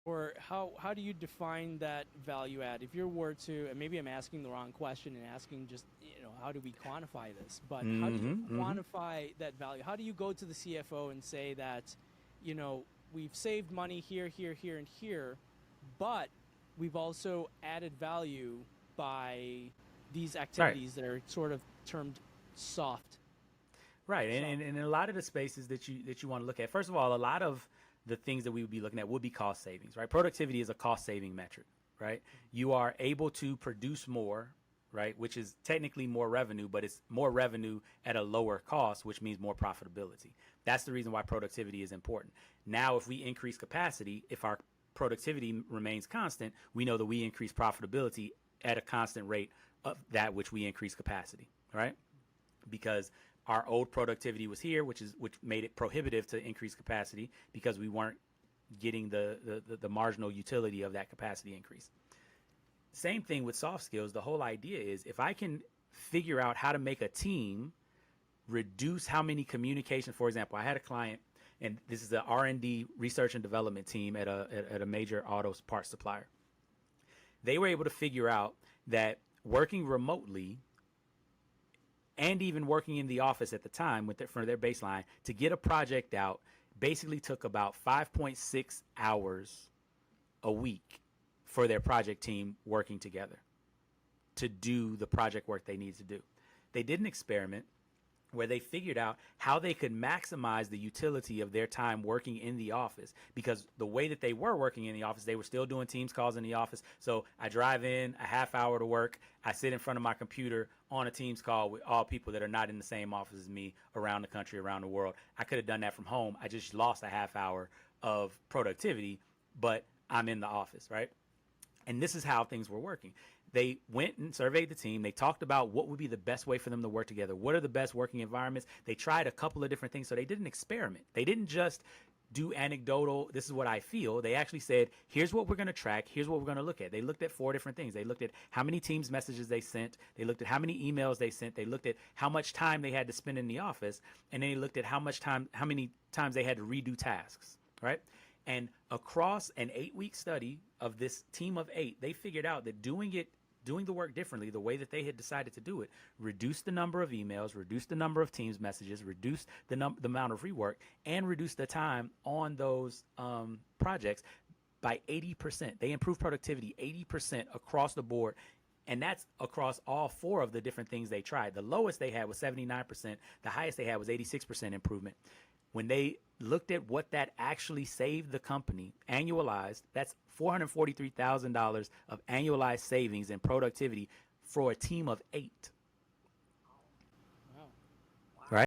Or how do you define that value add? If you were to, and maybe I'm asking the wrong question and asking just, how do we quantify this? But how do you quantify that value? How do you go to the CFO and say that, we've saved money here, here, here, and here, but we've also added value by these Right. activities that are sort of termed soft. Right, and, Soft. and, and a lot of the spaces that you want to look at. First of all, a lot of the things that we would be looking at would be cost savings. Right, productivity is a cost saving metric. Right, you are able to produce more. Right, which is technically more revenue, but it's more revenue at a lower cost, which means more profitability. That's the reason why productivity is important. Now, if we increase capacity, if our productivity remains constant, we know that we increase profitability at a constant rate of that which we increase capacity. Right, because our old productivity was here, which made it prohibitive to increase capacity because we weren't getting the marginal utility of that capacity increase. Same thing with soft skills. The whole idea is if I can figure out how to make a team reduce how many communications. For example, I had a client, and this is the R&D research and development team at a major auto parts supplier. They were able to figure out that working remotely and even working in the office at the time for their baseline to get a project out basically took about 5.6 hours a week for their project team working together to do the project work they need to do. They did an experiment where they figured out how they could maximize the utility of their time working in the office, because the way that they were working in the office, they were still doing Teams calls in the office. So I drive in a half hour to work. I sit in front of my computer on a Teams call with all people that are not in the same office as me around the country, around the world. I could have done that from home. I just lost a half hour of productivity, but I'm in the office, right? And this is how things were working. They went and surveyed the team. They talked about what would be the best way for them to work together. What are the best working environments? They tried a couple of different things. So they did an experiment. They didn't just do anecdotal, this is what I feel. They actually said, here's what we're going to track. Here's what we're going to look at. They looked at 4 different things. They looked at how many Teams messages they sent. They looked at how many emails they sent. They looked at how much time they had to spend in the office. And then they looked at how many times they had to redo tasks, right? And across an 8-week study of this team of 8, they figured out that doing the work differently, the way that they had decided to do it, reduced the number of emails, reduced the number of Teams messages, reduced the amount of rework, and reduced the time on those projects by 80%. They improved productivity 80% across the board. And that's across all 4 of the different things they tried. The lowest they had was 79%. The highest they had was 86% improvement. When they looked at what that actually saved the company, annualized, that's $443,000 of annualized savings in productivity for a team of 8.